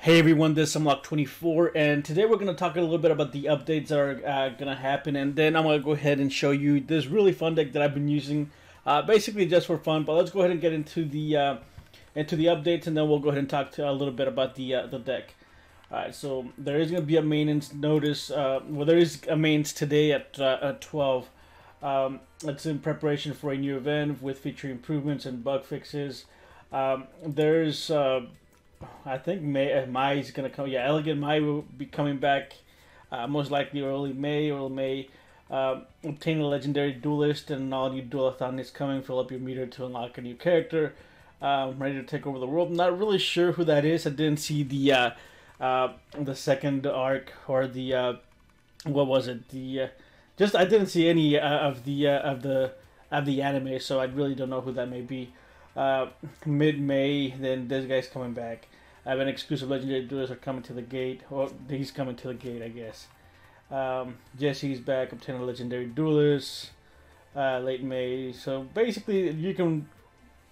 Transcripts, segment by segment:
Hey everyone, this is Samlock24, and today we're going to talk a little bit about the updates that are going to happen, and then I'm going to go ahead and show you this really fun deck that I've been using, basically just for fun. But let's go ahead and get into the updates, and then we'll go ahead and talk a little bit about the deck. Alright, so there is going to be a maintenance notice. Well, there is a mains today at 12. It's in preparation for a new event with feature improvements and bug fixes. There's I think Mai is gonna come. Yeah, Elegant Mai will be coming back, most likely early May. Obtain a legendary duelist, and all new duelathon is coming. Fill up your meter to unlock a new character. Ready to take over the world. I'm not really sure who that is. I didn't see the second arc or the what was it? The just I didn't see any of the anime, so I really don't know who that may be. Mid-May, then this guy's coming back. I have an exclusive legendary duelists are coming to the gate. Or he's coming to the gate, I guess. Jesse's back, obtain a legendary duelist. Late May. So basically, you can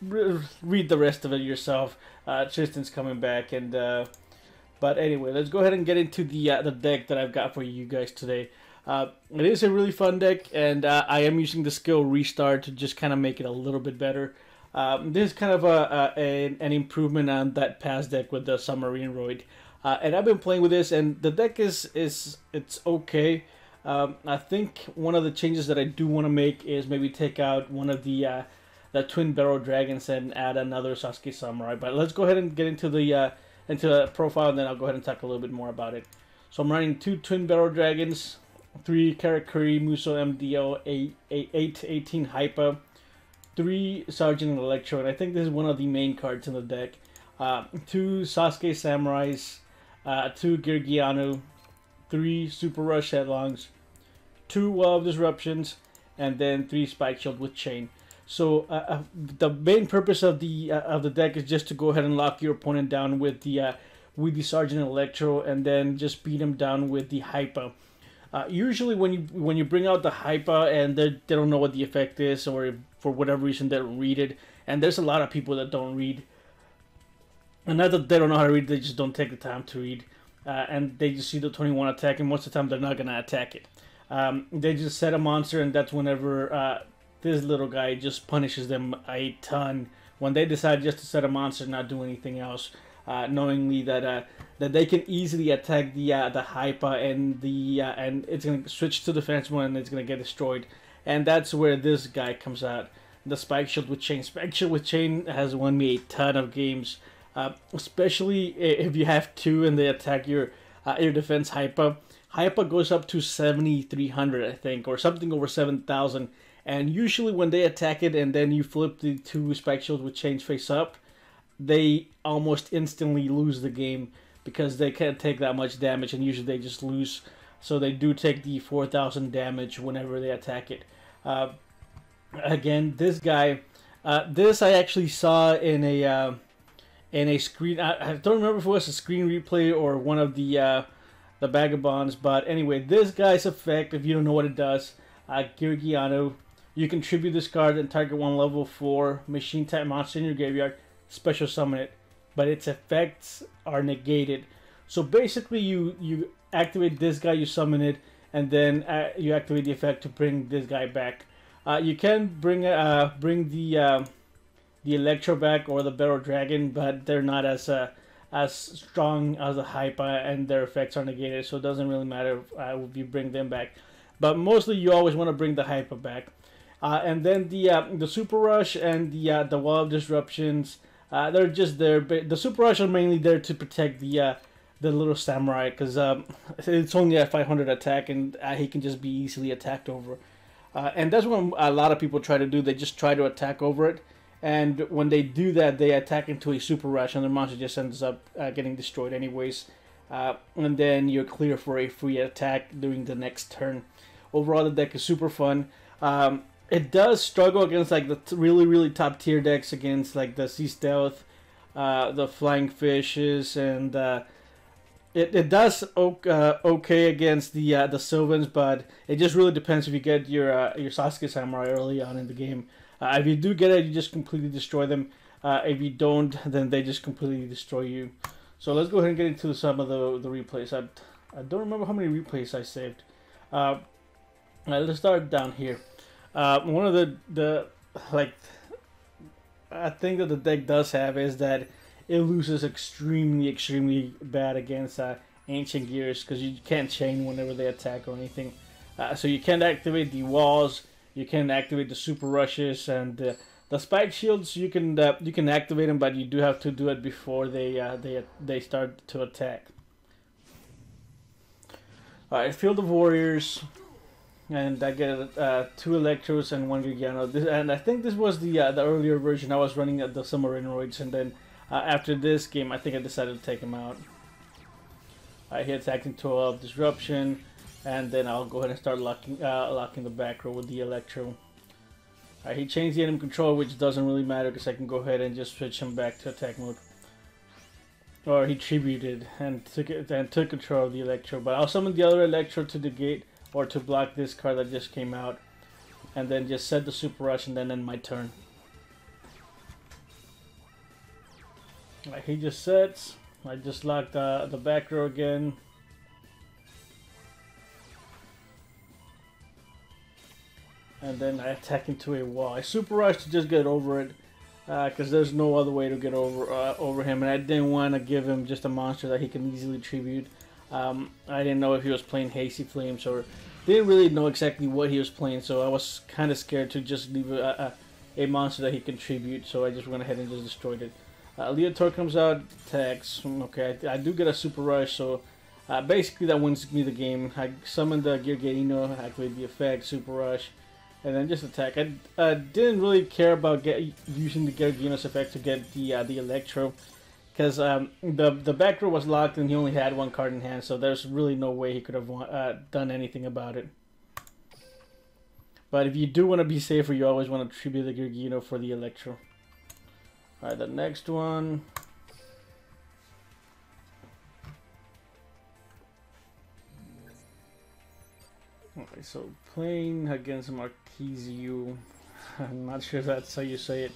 read the rest of it yourself. Tristan's coming back, and but anyway, let's go ahead and get into the deck that I've got for you guys today. It is a really fun deck, and I am using the skill Restart to just kind of make it a little bit better. This is kind of an improvement on that past deck with the Submarine Roid, and I've been playing with this, and the deck is it's okay. I think one of the changes that I do want to make is maybe take out one of the Twin Barrel Dragons and add another Sasuke Samurai. But let's go ahead and get into the profile, and then I'll go ahead and talk a little bit more about it. So I'm running 2 Twin Barrel Dragons, 3 Karakuri Muso MDL, 18 Hyper, 3 Sergeant Electro, and I think this is one of the main cards in the deck. 2 Sasuke Samurais, 2 Girgiano, 3 Super Rush Headlongs, 2 Well of Disruptions, and then 3 Spike Shield with Chain. So the main purpose of the deck is just to go ahead and lock your opponent down with the Sergeant Electro, and then just beat him down with the Hyper. Usually when you bring out the Hyper and they don't know what the effect is, or for whatever reason they don't read it, and there's a lot of people that don't read, and not that they don't know how to read, they just don't take the time to read, and they just see the 21 attack, and most of the time they're not going to attack it. They just set a monster, and that's whenever this little guy just punishes them a ton when they decide just to set a monster and not do anything else. Knowingly that they can easily attack the Hyper, and it's gonna switch to defense mode, and it's gonna get destroyed, and that's where this guy comes out. The Spike Shield with Chain. Spike Shield with Chain has won me a ton of games, especially if you have 2 and they attack your defense Hyper. Hyper goes up to 7,300, I think, or something over 7,000, and usually when they attack it and then you flip the 2 Spike Shields with Chains face up, they almost instantly lose the game because they can't take that much damage, and usually they just lose. So they do take the 4,000 damage whenever they attack it. Again, this guy, this I actually saw in a screen. I don't remember if it was a screen replay or one of the Vagabonds, but anyway, this guy's effect, if you don't know what it does, Girgiano, you can tribute this card and target 1 level 4 machine type monster in your graveyard. Special summon it, but its effects are negated. So basically, you activate this guy, you summon it, and then you activate the effect to bring this guy back. You can bring the Electro back or the Barrel Dragon, but they're not as strong as the Hyper, and their effects are negated. So it doesn't really matter if you bring them back. But mostly, you always want to bring the Hyper back. And then the Super Rush and the Wall of Disruptions. They're just there. But the Super Rush are mainly there to protect the little samurai, because it's only at 500 attack, and he can just be easily attacked over. And that's what a lot of people try to do. They just try to attack over it, and when they do that, they attack into a Super Rush, and the monster just ends up getting destroyed anyways. And then you're clear for a free attack during the next turn. Overall, the deck is super fun. It does struggle against like the really top tier decks, against like the Sea Stealth, the Flying Fishes, and it does okay against the Sylvans, but it just really depends if you get your Sasuke Samurai early on in the game. If you do get it, you just completely destroy them. If you don't, then they just completely destroy you. So let's go ahead and get into some of the replays. I don't remember how many replays I saved. Let's start down here. One of the like I think that the deck does have is that it loses extremely bad against Ancient Gears because you can't chain whenever they attack or anything. So you can't activate the walls, you can activate the super rushes, and the spike shields. You can activate them, but you do have to do it before they start to attack. All right, Field of Warriors, and I get 2 Electros and 1 Giganto. And I think this was the earlier version. I was running the Summerianoids, and then after this game, I think I decided to take him out. He attacked into 12 Disruption, and then I'll go ahead and start locking the back row with the Electro. He changed the enemy control, which doesn't really matter because I can go ahead and just switch him back to attack mode. Or he tributed and took control of the Electro. But I'll summon the other Electro to negate or to block this card that just came out, and then just set the Super Rush and then end my turn. He just sets. I just locked the back row again. And then I attack into a wall. I Super Rush to just get over it, because there's no other way to get over him, and I didn't want to give him just a monster that he can easily tribute. I didn't know if he was playing Hasty Flames or didn't really know exactly what he was playing, so I was kind of scared to just leave a monster that he can tribute, so I just went ahead and just destroyed it. Leotor comes out, attacks. Okay, I do get a Super Rush, so basically that wins me the game. I summoned the Garganino, activate the effect, Super Rush, and then just attack. I didn't really care about using the Gargano's effect to get the Electro, because the back row was locked and he only had 1 card in hand, so there's really no way he could have done anything about it. But if you do want to be safer, you always want to tribute the Gargano for the Electro. Alright, the next one. Okay, so playing against Marquise. I'm not sure if that's how you say it.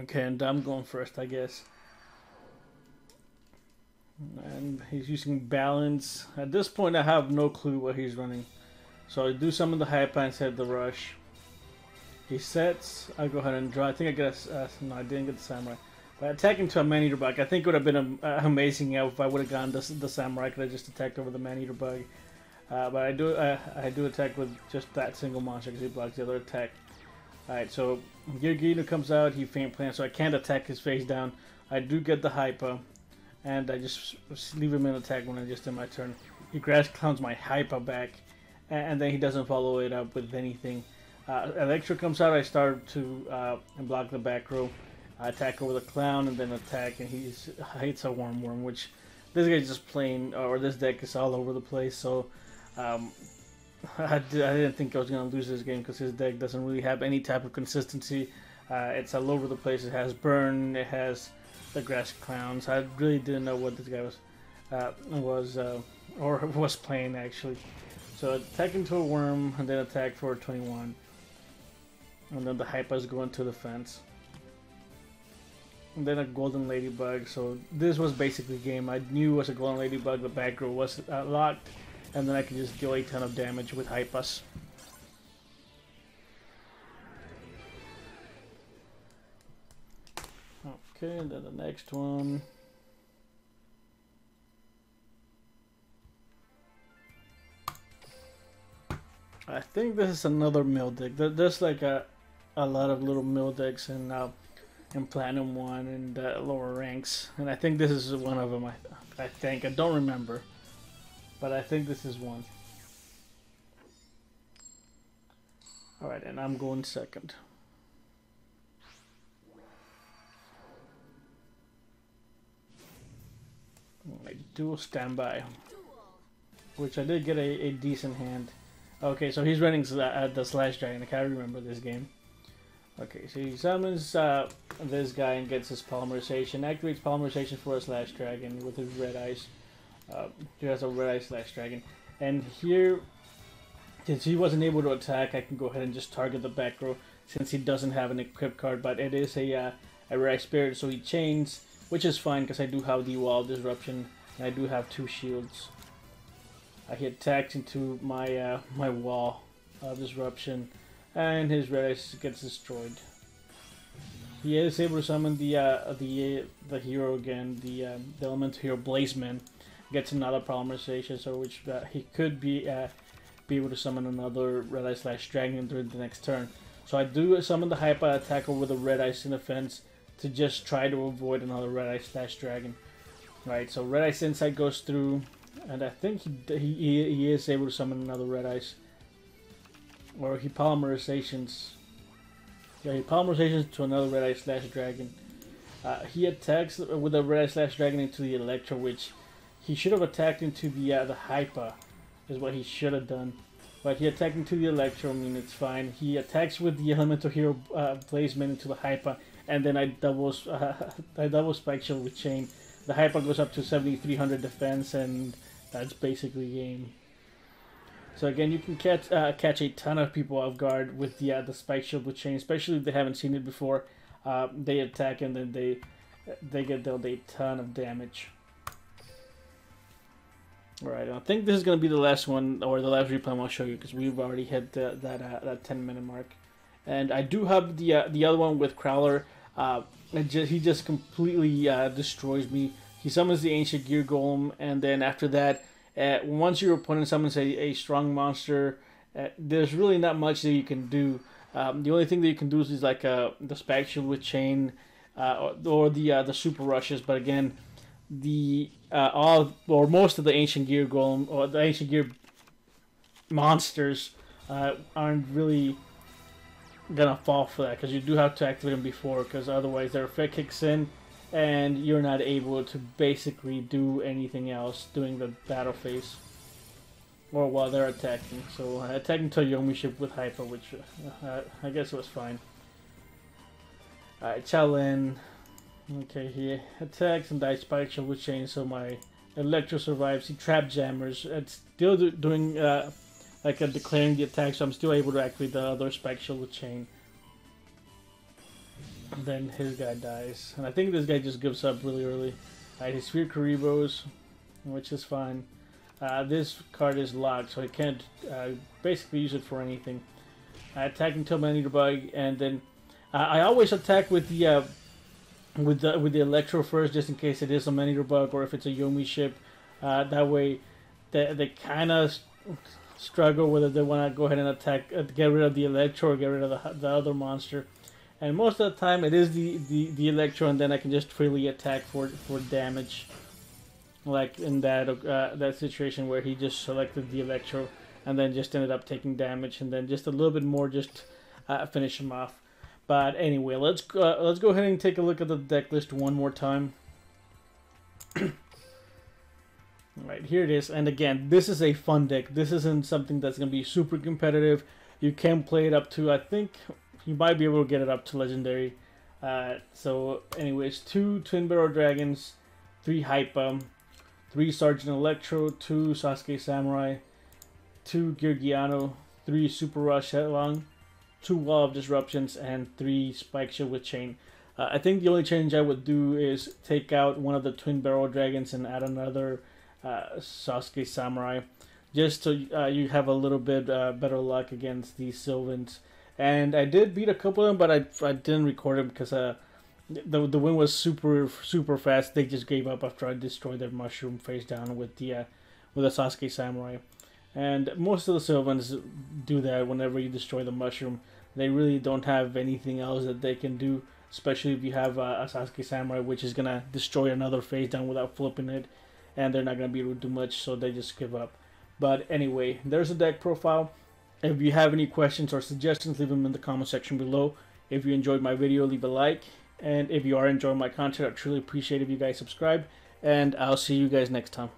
Okay, and I'm going first, I guess. And he's using balance. At this point, I have no clue what he's running. So I do summon the Hyper and set the Rush. He sets. I go ahead and draw. I think I get no, I didn't get the Samurai. But attacking to a Man-Eater Bug, I think it would have been amazing if I would have gone the Samurai. I could have just attacked over the Man-Eater Bug. But I do attack with just that single monster because he blocks the other attack. Alright, so Gargano comes out. He Faint Plants, so I can't attack his face down. I do get the Hyper. And I just leave him in attack when I just in my turn. He Grass Clowns my Hyper back, and then he doesn't follow it up with anything. Electro comes out, I start to block the back row. I attack over the Clown and then attack, and he hits a Worm, which this guy's just playing, or this deck is all over the place, so I didn't think I was going to lose this game because his deck doesn't really have any type of consistency. It's all over the place. It has Burn, it has the Grass Clowns. I really didn't know what this guy was playing actually. So attack into a Worm and then attack for 21, and then the Hypers go into the fence, and then a Golden Ladybug. So this was basically game. I knew it was a Golden Ladybug. The back row was locked, and then I could just deal a ton of damage with Hypers. Okay, and then the next one. I think this is another mill deck. There's like a lot of little mill decks in Platinum 1 and lower ranks, and I think this is one of them. I think I don't remember, but I think this is one. All right, and I'm going second. I do Standby, which I did get a decent hand. Okay, so he's running the Slash Dragon. I can't remember this game. Okay, so he summons this guy and gets his Polymerization. Activates Polymerization for a Slash Dragon with his Red Eyes. He has a Red Eye Slash Dragon. And here, Since he wasn't able to attack, I can go ahead and just target the back row since he doesn't have an equipped card. But it is a Red Spirit, so he chains, which is fine because I do have the Wall of Disruption and I do have 2 shields. He attacks into my my Wall of Disruption, and his Red Ice gets destroyed. He is able to summon the hero again, the Elemental Hero Blazeman. Gets another Polymerization, so which he could be able to summon another Red Ice / Dragon during the next turn. So I do summon the Hyper attack over the Red Ice in offense to just try to avoid another Red Ice / Dragon. Right, so Red Ice Insight goes through, and I think he is able to summon another Red Ice. Or he Polymerizations. Yeah, he Polymerizations to another Red Ice / Dragon. He attacks with a Red Ice / Dragon into the Electro, which he should have attacked into the Hyper, is what he should have done. But he attacked into the Electro, I mean, it's fine. He attacks with the Elemental Hero Blazeman into the Hyper, and then I double Spike Shield with Chain. The Hyper goes up to 7,300 defense, and that's basically game. So again, you can catch a ton of people off guard with the Spike Shield with Chain, especially if they haven't seen it before. They attack and then they get dealt a ton of damage. Alright, I think this is going to be the last one, or the last replay I'll show you, because we've already hit that 10-minute mark. And I do have the other one with Crowler. He just completely destroys me. He summons the Ancient Gear Golem, and then after that, once your opponent summons a strong monster, there's really not much that you can do. The only thing that you can do is like the Spike Shield with Chain, or the Super Rushes. But again, most of the Ancient Gear Golem or the Ancient Gear monsters aren't really gonna fall for that, because you do have to activate them before, because otherwise their effect kicks in and you're not able to basically do anything else during the battle phase or while they're attacking. So attacking to a Yomi ship with Hyper, which I guess was fine. Alright, Qiaolan. Okay, he attacks and dies Spike Shield with Chain, so my Electro survives. He Trap Jammers. It's still doing like declaring the attack, so I'm still able to activate the other Spike Shield with Chain. And then his guy dies, and I think this guy just gives up really early. His Sphere Karibos, which is fine. This card is locked, so I can't basically use it for anything. I attack until Maneater Bug, and then I always attack with the Electro first, just in case it is a Maneater Bug or if it's a Yomi ship. That way, they kind of struggle whether they want to go ahead and attack, get rid of the Electro or get rid of the other monster. And most of the time, it is the Electro, and then I can just freely attack for damage. Like in that situation where he just selected the Electro and then just ended up taking damage, and then just a little bit more just finish him off. But anyway, let's go ahead and take a look at the deck list one more time. Alright, here it is. And again, this is a fun deck. This isn't something that's going to be super competitive. You can play it up to, I think, you might be able to get it up to Legendary. So anyways, 2 Twin Barrel Dragons, 3 Hyper, 3 Sergeant Electro, 2 Sasuke Samurai, 2 Georgiano, 3 Super Rush Headlong, 2 Wall of Disruptions, and 3 Spike Shield with Chain. I think the only change I would do is take out one of the Twin Barrel Dragons and add another Sasuke Samurai, just so you have a little bit better luck against these Sylvans. And I did beat a couple of them, but I didn't record them because the win was super fast. They just gave up after I destroyed their mushroom face down with the Sasuke Samurai. And most of the Sylvans do that whenever you destroy the mushroom. They really don't have anything else that they can do, especially if you have a Sasuke Samurai, which is gonna destroy another face down without flipping it, and they're not gonna be able to do much, so they just give up. But anyway, there's a deck profile. If you have any questions or suggestions, leave them in the comment section below. If you enjoyed my video, leave a like. And if you are enjoying my content, I truly appreciate if you guys subscribe. And I'll see you guys next time.